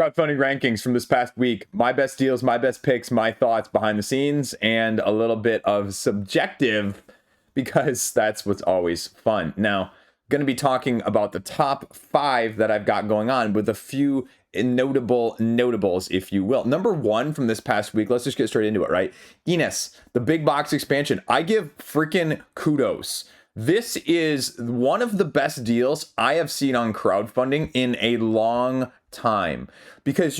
Crowdfunding rankings from this past week. My best deals, my best picks, my thoughts behind the scenes, and a little bit of subjective because that's what's always fun. Now, going to be talking about the top 5 that I've got going on with a few notables, if you will. Number 1 from this past week, let's just get straight into it, right? Enos, the big box expansion. I give freaking kudos. This is one of the best deals I have seen on crowdfunding in a long time, because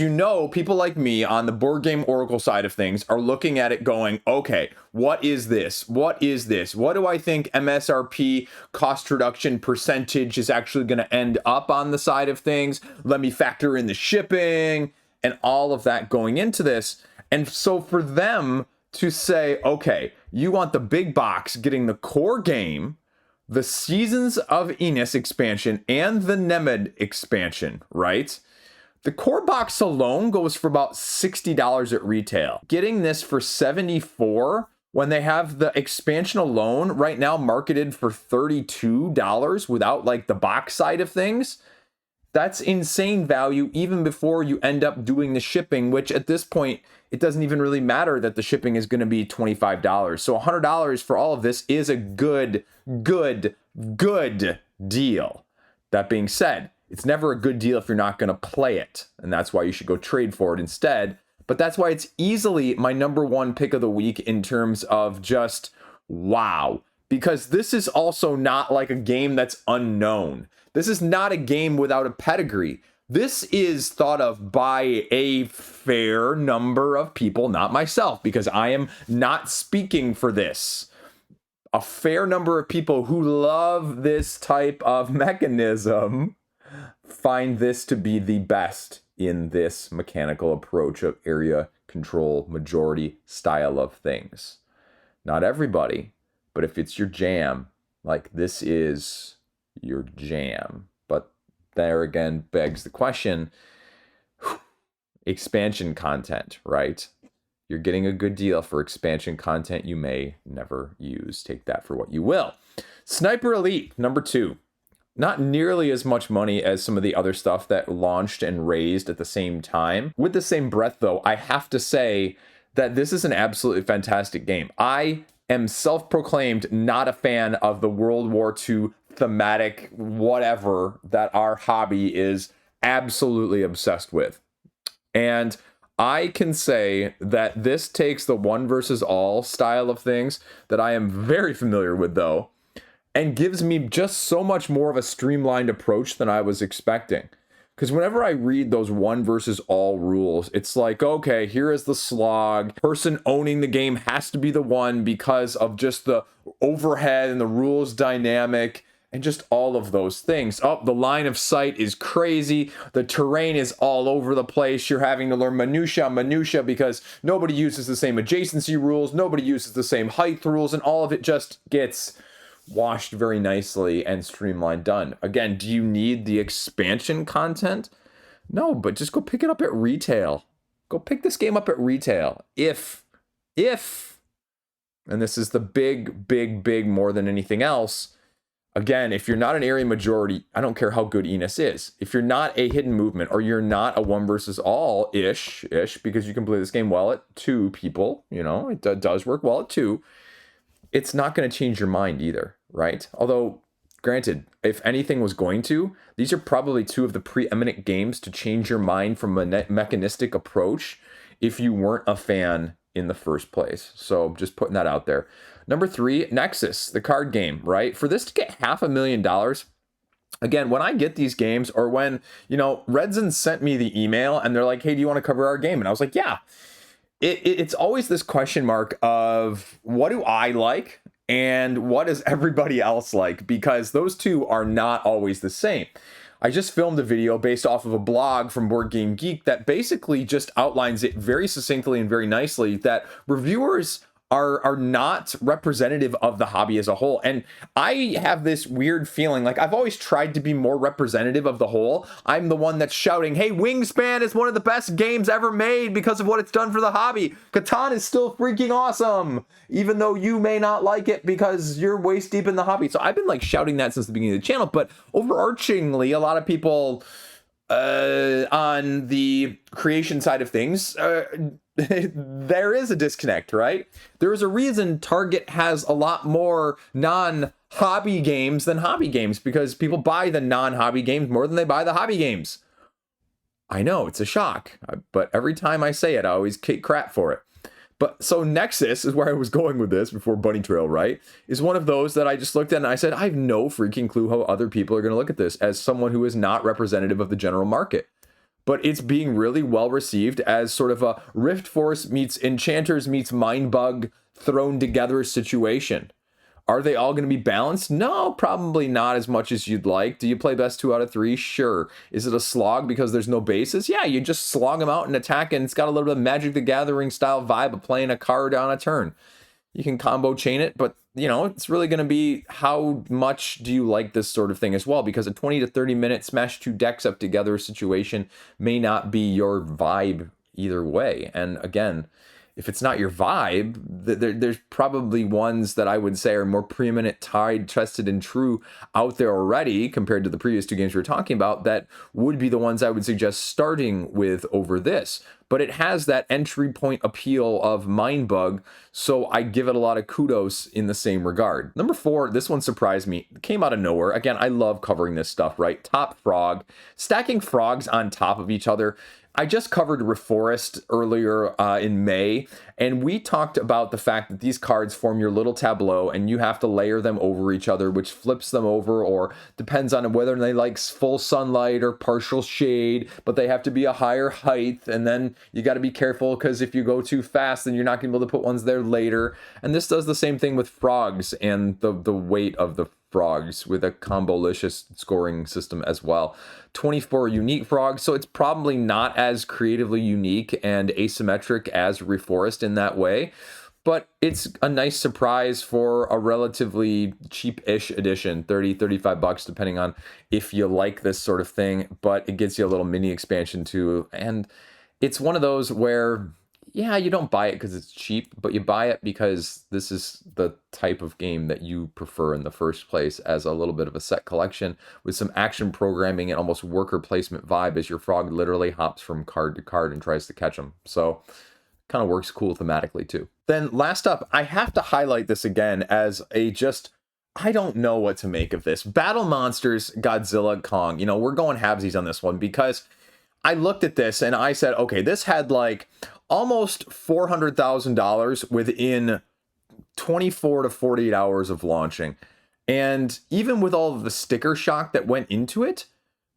people like me on the board game oracle side of things are looking at it going, okay, what is this? What do I think MSRP cost reduction percentage is actually going to end up on the side of things? Let me factor in the shipping and all of that going into this. And so for them to say, okay, you want the big box getting the core game, the Seasons of Enos expansion, and the Nemad expansion, right? The core box alone goes for about $60 at retail. Getting this for $74 when they have the expansion alone right now marketed for $32 without like the box side of things. That's insane value even before you end up doing the shipping, which at this point, it doesn't even really matter that the shipping is going to be $25. So $100 for all of this is a good deal. That being said, it's never a good deal if you're not going to play it. And that's why you should go trade for it instead. But that's why it's easily my number 1 pick of the week in terms of just wow. Because this is also not like a game that's unknown. This is not a game without a pedigree. This is thought of by a fair number of people, not myself, because I am not speaking for this. A fair number of people who love this type of mechanism find this to be the best in this mechanical approach of area control majority style of things. Not everybody, but if it's your jam, like this is your jam. But there again begs the question, expansion content, right? You're getting a good deal for expansion content you may never use. Take that for what you will. Sniper Elite, number 2. Not nearly as much money as some of the other stuff that launched and raised at the same time. With the same breath, though, I have to say that this is an absolutely fantastic game. I am self-proclaimed not a fan of the World War II thematic whatever that our hobby is absolutely obsessed with. And I can say that this takes the one versus all style of things that I am very familiar with, though, and gives me just so much more of a streamlined approach than I was expecting. Because whenever I read those one versus all rules, it's like, okay, here is the slog. Person owning the game has to be the one because of just the overhead and the rules dynamic and just all of those things. Oh, the line of sight is crazy. The terrain is all over the place. You're having to learn minutia because nobody uses the same adjacency rules. Nobody uses the same height rules, and all of it just gets washed very nicely and streamlined done. Again, do you need the expansion content? No, but just go pick it up at retail. Go pick this game up at retail. If, and this is the big more than anything else, again, if you're not an area majority, I don't care how good Enos is. If you're not a hidden movement or you're not a one versus all ish, because you can play this game well at 2 people, it does work well at 2. It's not going to change your mind either, right? Although, granted, if anything was going to, these are probably 2 of the preeminent games to change your mind from a mechanistic approach if you weren't a fan in the first place. So just putting that out there. Number 3, Nexus, the card game, right? For this to get $500,000, again, when I get these games, or when, Redzen sent me the email and they're like, hey, do you want to cover our game? And I was like, yeah. It's always this question mark of what do I like and what does everybody else like? Because those 2 are not always the same. I just filmed a video based off of a blog from Board Game Geek that basically just outlines it very succinctly and very nicely that reviewers are not representative of the hobby as a whole. And I have this weird feeling like I've always tried to be more representative of the whole. I'm the one that's shouting, hey, Wingspan is one of the best games ever made because of what it's done for the hobby. Catan is still freaking awesome, even though you may not like it because you're waist deep in the hobby. So I've been like shouting that since the beginning of the channel, but overarchingly, a lot of people on the creation side of things, there is a disconnect, right? There is a reason Target has a lot more non-hobby games than hobby games, because people buy the non-hobby games more than they buy the hobby games. I know, it's a shock, but every time I say it, I always kick crap for it. But so Nexus is where I was going with this before Bunny Trail, right? Is one of those that I just looked at and I said, I have no freaking clue how other people are going to look at this as someone who is not representative of the general market. But it's being really well received as sort of a Rift Force meets Enchanters meets Mindbug thrown together situation. Are they all going to be balanced? No, probably not as much as you'd like. Do you play best 2 out of 3? Sure. Is it a slog because there's no bases? Yeah, you just slog them out and attack, and it's got a little bit of Magic the Gathering style vibe of playing a card on a turn. You can combo chain it, but it's really going to be how much do you like this sort of thing as well, because a 20 to 30 minute smash 2 decks up together situation may not be your vibe either way. And again, if it's not your vibe, there's probably ones that I would say are more preeminent, tied, tested, and true out there already compared to the previous 2 games we were talking about that would be the ones I would suggest starting with over this. But it has that entry point appeal of Mindbug, so I give it a lot of kudos in the same regard. Number 4, this one surprised me. It came out of nowhere. Again, I love covering this stuff, right? Top Frog. Stacking frogs on top of each other. I just covered Reforest earlier in May, and we talked about the fact that these cards form your little tableau, and you have to layer them over each other, which flips them over, or depends on whether they like full sunlight or partial shade, but they have to be a higher height, and then you got to be careful, because if you go too fast, then you're not going to be able to put ones there later. And this does the same thing with frogs and the weight of the frogs with a combolicious scoring system as well. 24 unique frogs, so it's probably not as creatively unique and asymmetric as Reforest in that way, but it's a nice surprise for a relatively cheap-ish edition, 30, 35 bucks, depending on if you like this sort of thing, but it gets you a little mini expansion too. And it's one of those where, yeah, you don't buy it because it's cheap, but you buy it because this is the type of game that you prefer in the first place, as a little bit of a set collection with some action programming and almost worker placement vibe as your frog literally hops from card to card and tries to catch them. So kind of works cool thematically too. Then last up, I have to highlight this again as I don't know what to make of this. Battle Monsters Godzilla Kong. We're going halvesies on this one because I looked at this and I said, okay, this had like almost $400,000 within 24 to 48 hours of launching. And even with all of the sticker shock that went into it,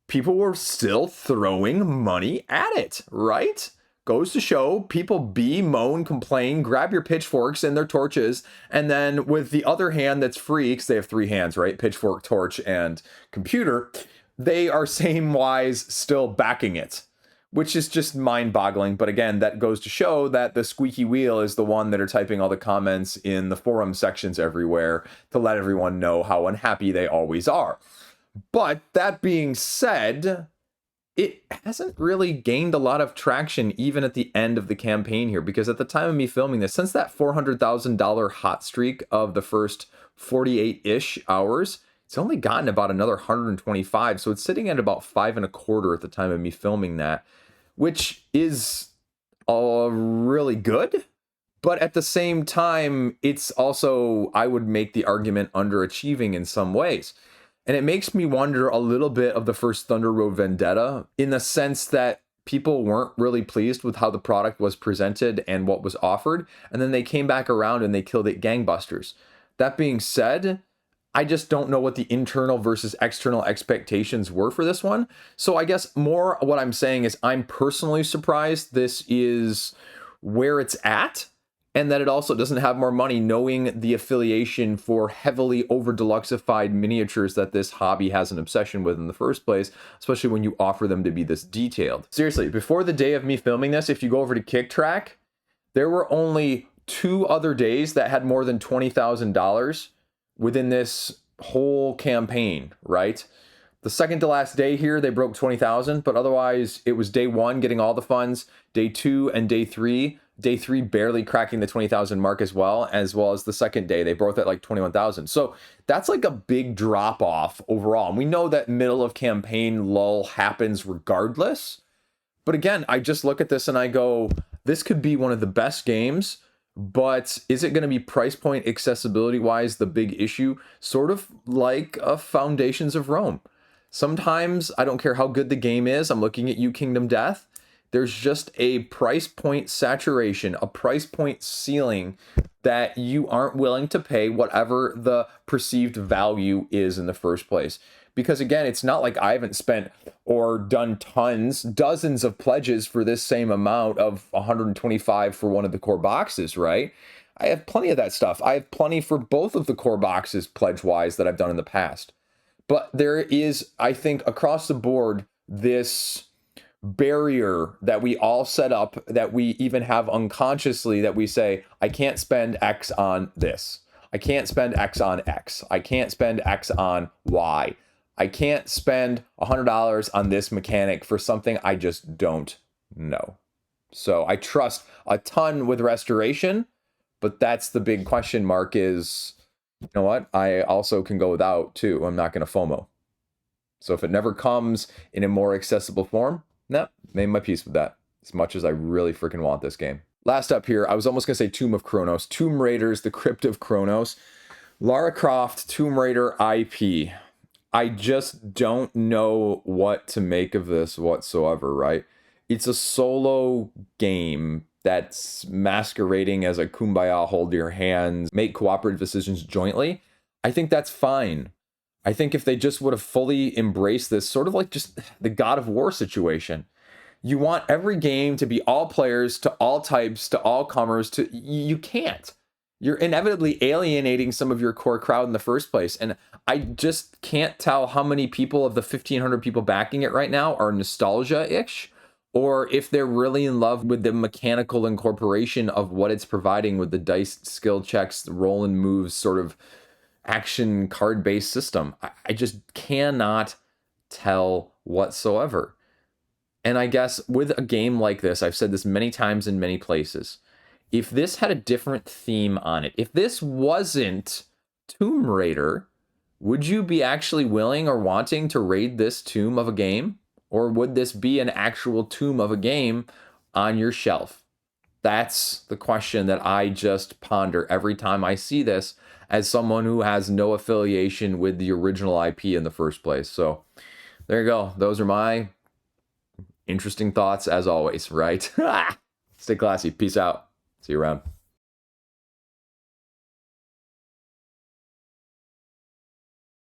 people were still throwing money at it, right? Goes to show, people moan, complain, grab your pitchforks and their torches, and then with the other hand that's free, because they have 3 hands, right? Pitchfork, torch, and computer. They are same-wise still backing it, which is just mind-boggling. But again, that goes to show that the squeaky wheel is the one that are typing all the comments in the forum sections everywhere to let everyone know how unhappy they always are. But that being said, it hasn't really gained a lot of traction even at the end of the campaign here, because at the time of me filming this, since that $400,000 hot streak of the first 48-ish hours, it's only gotten about another 125, so it's sitting at about 5.25 at the time of me filming that, which is really good. But at the same time, it's also, I would make the argument, underachieving in some ways. And it makes me wonder a little bit of the first Thunder Road Vendetta, in the sense that people weren't really pleased with how the product was presented and what was offered, and then they came back around and they killed it gangbusters. That being said, I just don't know what the internal versus external expectations were for this one. So I guess more what I'm saying is I'm personally surprised this is where it's at, and that it also doesn't have more money, knowing the affiliation for heavily over-deluxified miniatures that this hobby has an obsession with in the first place, especially when you offer them to be this detailed. Seriously, before the day of me filming this, if you go over to KickTrack, there were only 2 other days that had more than $20,000 within this whole campaign, right? The second to last day here, they broke 20,000, but otherwise it was day 1 getting all the funds, day 2 and day 3 Day 3 barely cracking the 20,000 mark as well as the second day. They both at like 21,000. So that's like a big drop off overall. And we know that middle of campaign lull happens regardless. But again, I just look at this and I go, this could be one of the best games, but is it going to be price point accessibility wise the big issue? Sort of like a Foundations of Rome. Sometimes I don't care how good the game is. I'm looking at you, Kingdom Death. There's just a price point saturation, a price point ceiling that you aren't willing to pay whatever the perceived value is in the first place. Because again, it's not like I haven't spent or done dozens of pledges for this same amount of 125 for one of the core boxes, right? I have plenty of that stuff. I have plenty for both of the core boxes pledge-wise that I've done in the past. But there is, I think, across the board, this barrier that we all set up, that we even have unconsciously, that we say, I can't spend X on this. I can't spend X on X. I can't spend X on Y. I can't spend $100 on this mechanic for something I just don't know. So I trust a ton with restoration, but that's the big question mark is, you know what? I also can go without too. I'm not going to FOMO. So if it never comes in a more accessible form, nah, made my peace with that. As much as I really freaking want this game. Last up here, I was almost going to say Tomb of Kronos. Tomb Raiders, The Crypt of Kronos. Lara Croft, Tomb Raider IP. I just don't know what to make of this whatsoever, right? It's a solo game that's masquerading as a kumbaya, hold your hands, make cooperative decisions jointly. I think that's fine. I think if they just would have fully embraced this, sort of like just the God of War situation. You want every game to be all players, to all types, to all comers, you can't. You're inevitably alienating some of your core crowd in the first place. And I just can't tell how many people of the 1,500 people backing it right now are nostalgia-ish, or if they're really in love with the mechanical incorporation of what it's providing with the dice skill checks, the roll and moves sort of action card-based system. I just cannot tell whatsoever. And I guess with a game like this, I've said this many times in many places, if this had a different theme on it, if this wasn't Tomb Raider, would you be actually willing or wanting to raid this tomb of a game? Or would this be an actual tomb of a game on your shelf? That's the question that I just ponder every time I see this as someone who has no affiliation with the original IP in the first place. So there you go. Those are my interesting thoughts as always, right? Stay classy. Peace out. See you around.